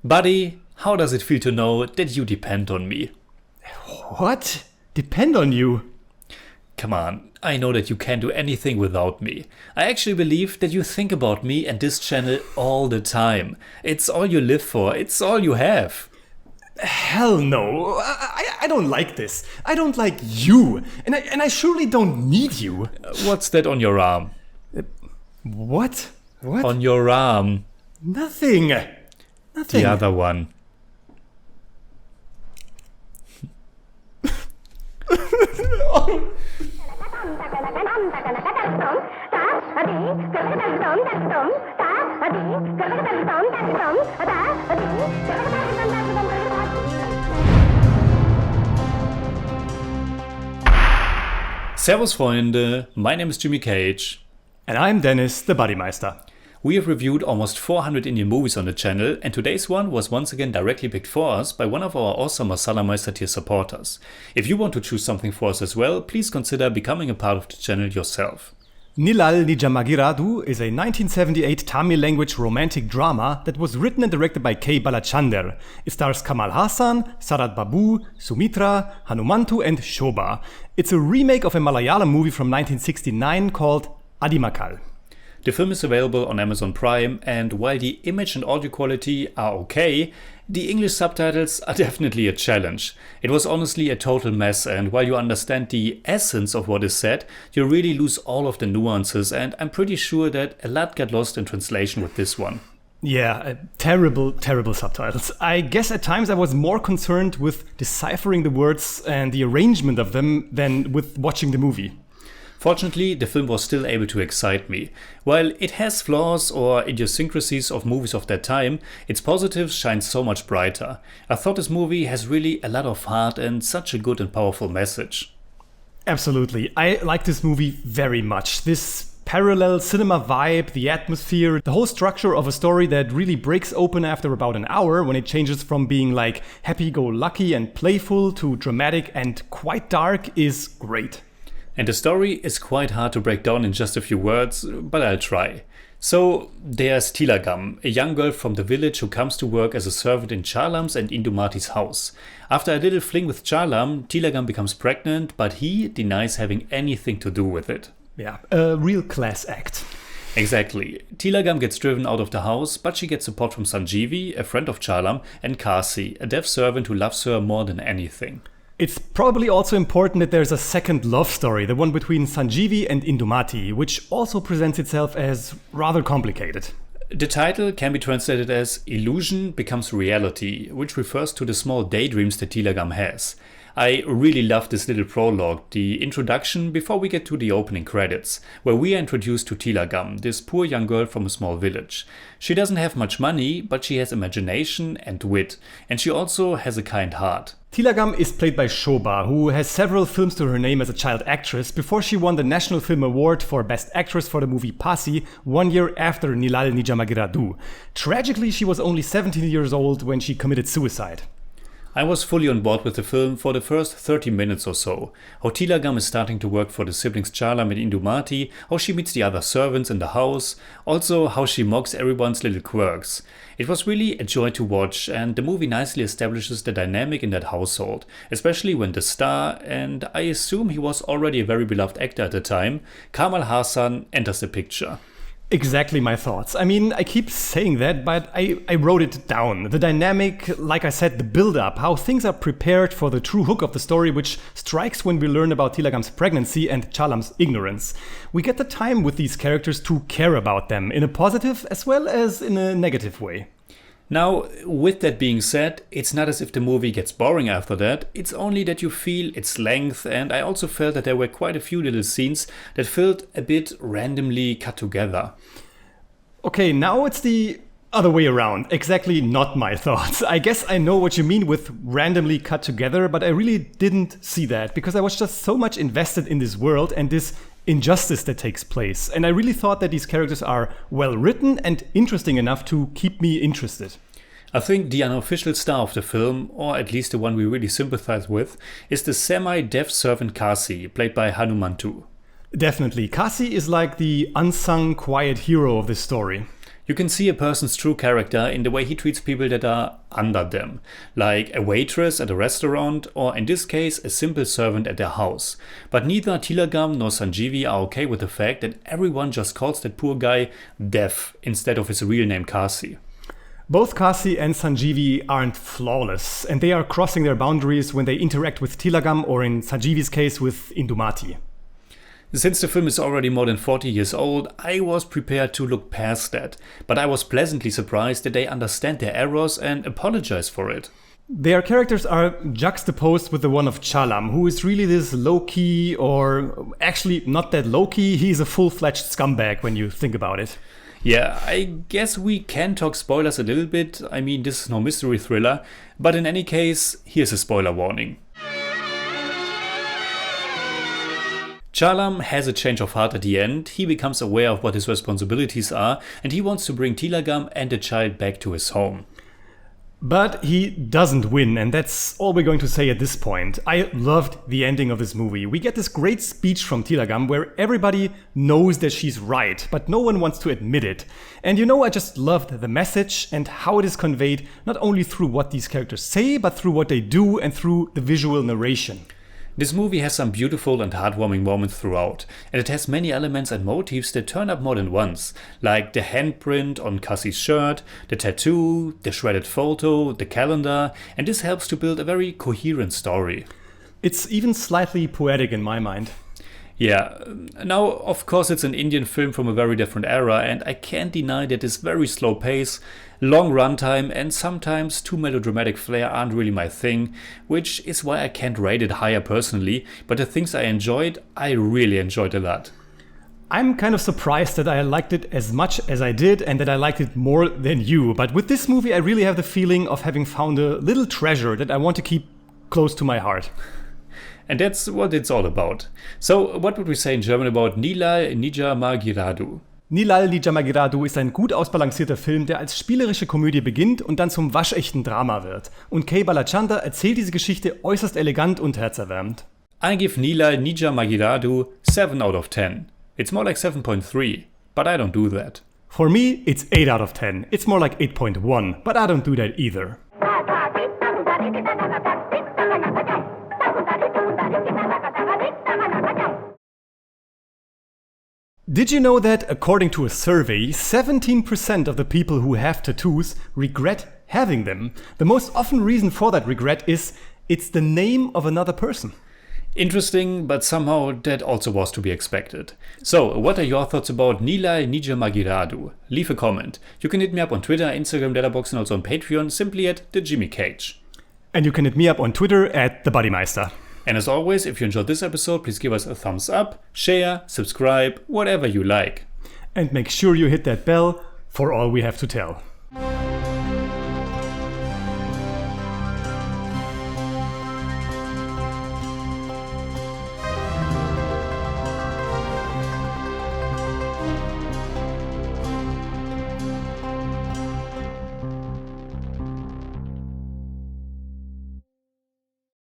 Buddy, how does it feel to know that you depend on me? What? Depend on you? Come on, I know that you can't do anything without me. I actually believe that you think about me and this channel all the time. It's all you live for, it's all you have. Hell no. I don't like this. I don't like you. And I surely don't need you. What's that on your arm? What? What? On your arm. Nothing. Nothing. The other one. Servus Freunde, my name is Jimmy Cage. And I'm Deniz, the Buddymeister. We have reviewed almost 400 Indian movies on the channel, and today's one was once again directly picked for us by one of our awesome Balachander tier supporters. If you want to choose something for us as well, please consider becoming a part of the channel yourself. Nizhal Nijamagiradhu is a 1978 Tamil language romantic drama that was written and directed by K. Balachander. It stars Kamal Haasan, Sarat Babu, Sumitra, Hanumantu and Shobha. It's a remake of a Malayalam movie from 1969 called Adimakal. The film is available on Amazon Prime, and while the image and audio quality are okay, the English subtitles are definitely a challenge. It was honestly a total mess, and while you understand the essence of what is said, you really lose all of the nuances, and I'm pretty sure that a lot got lost in translation with this one. Yeah, terrible subtitles. I guess at times I was more concerned with deciphering the words and the arrangement of them than with watching the movie. Fortunately, the film was still able to excite me. While it has flaws or idiosyncrasies of movies of that time, its positives shine so much brighter. I thought this movie has really a lot of heart and such a good and powerful message. Absolutely. I like this movie very much. This parallel cinema vibe, the atmosphere, the whole structure of a story that really breaks open after about an hour when it changes from being like happy-go-lucky and playful to dramatic and quite dark is great. And the story is quite hard to break down in just a few words, but I'll try. So, there's Tilagam, a young girl from the village who comes to work as a servant in Charlam's and Indumati's house. After a little fling with Charlam, Tilagam becomes pregnant, but he denies having anything to do with it. Yeah, a real class act. Exactly. Tilagam gets driven out of the house, but she gets support from Sanjeevi, a friend of Charlam, and Kasi, a deaf servant who loves her more than anything. It's probably also important that there's a second love story, the one between Sanjeevi and Indumati, which also presents itself as rather complicated. The title can be translated as Illusion Becomes Reality, which refers to the small daydreams that Tilagam has. I really love this little prologue, the introduction before we get to the opening credits, where we are introduced to Tilagam, this poor young girl from a small village. She doesn't have much money, but she has imagination and wit, and she also has a kind heart. Tilagam is played by Shobha, who has several films to her name as a child actress before she won the National Film Award for Best Actress for the movie Pasi 1 year after Nizhal Nijamagiradhu. Tragically, she was only 17 years old when she committed suicide. I was fully on board with the film for the first 30 minutes or so. How Tilagam is starting to work for the siblings Charlam and Indumati, how she meets the other servants in the house, also how she mocks everyone's little quirks. It was really a joy to watch, and the movie nicely establishes the dynamic in that household, especially when the star, and I assume he was already a very beloved actor at the time, Kamal Haasan enters the picture. Exactly my thoughts. I mean, I keep saying that, but I wrote it down. The dynamic, like I said, the build-up, how things are prepared for the true hook of the story, which strikes when we learn about Tilagam's pregnancy and Charlam's ignorance. We get the time with these characters to care about them, in a positive as well as in a negative way. Now, with that being said, it's not as if the movie gets boring after that, it's only that you feel its length, and I also felt that there were quite a few little scenes that felt a bit randomly cut together. Okay, now it's the other way around. Exactly not my thoughts. I guess I know what you mean with randomly cut together, but I really didn't see that because I was just so much invested in this world and this injustice that takes place. And I really thought that these characters are well written and interesting enough to keep me interested. I think the unofficial star of the film, or at least the one we really sympathize with, is the semi-deaf servant Kasi, played by Hanumantu. Definitely. Kasi is like the unsung quiet hero of this story. You can see a person's true character in the way he treats people that are under them, like a waitress at a restaurant, or in this case, a simple servant at their house. But neither Tilagam nor Sanjeevi are okay with the fact that everyone just calls that poor guy Dev instead of his real name Kasi. Both Kasi and Sanjeevi aren't flawless, and they are crossing their boundaries when they interact with Tilagam, or in Sanjeevi's case with Indumati. Since the film is already more than 40 years old, I was prepared to look past that, but I was pleasantly surprised that they understand their errors and apologize for it. Their characters are juxtaposed with the one of Chalam, who is really this low-key, or actually not that low-key, he's a full-fledged scumbag when you think about it. Yeah, I guess we can talk spoilers a little bit, I mean this is no mystery thriller, but in any case, here's a spoiler warning. Chalam has a change of heart at the end, he becomes aware of what his responsibilities are and he wants to bring Tilagam and the child back to his home. But he doesn't win, and that's all we're going to say at this point. I loved the ending of this movie. We get this great speech from Tilagam where everybody knows that she's right, but no one wants to admit it. And I just loved the message and how it is conveyed, not only through what these characters say, but through what they do and through the visual narration. This movie has some beautiful and heartwarming moments throughout, and it has many elements and motifs that turn up more than once, like the handprint on Cassie's shirt, the tattoo, the shredded photo, the calendar, and this helps to build a very coherent story. It's even slightly poetic in my mind. Yeah, now of course it's an Indian film from a very different era, and I can't deny that this very slow pace, long runtime and sometimes too melodramatic flair aren't really my thing, which is why I can't rate it higher personally, but the things I enjoyed, I really enjoyed a lot. I'm kind of surprised that I liked it as much as I did and that I liked it more than you, but with this movie I really have the feeling of having found a little treasure that I want to keep close to my heart. And that's what it's all about. So, what would we say in German about Nizhal Nijamagiradhu? Nizhal Nijamagiradhu ist ein gut ausbalancierter Film, der als spielerische Komödie beginnt und dann zum waschechten Drama wird. Und K. Balachander erzählt diese Geschichte äußerst elegant und herzerwärmend. I give Nizhal Nijamagiradhu 7 out of 10. It's more like 7.3, but I don't do that. For me, it's 8 out of 10. It's more like 8.1, but I don't do that either. Did you know that, according to a survey, 17% of the people who have tattoos regret having them? The most often reason for that regret is it's the name of another person. Interesting, but somehow that also was to be expected. So, what are your thoughts about Nizhal Nijamagiradhu? Leave a comment. You can hit me up on Twitter, Instagram, Letterboxd and also on Patreon, simply at the Jimmy Cage. And you can hit me up on Twitter at the Buddymeister. And as always, if you enjoyed this episode, please give us a thumbs up, share, subscribe, whatever you like. And make sure you hit that bell for all we have to tell.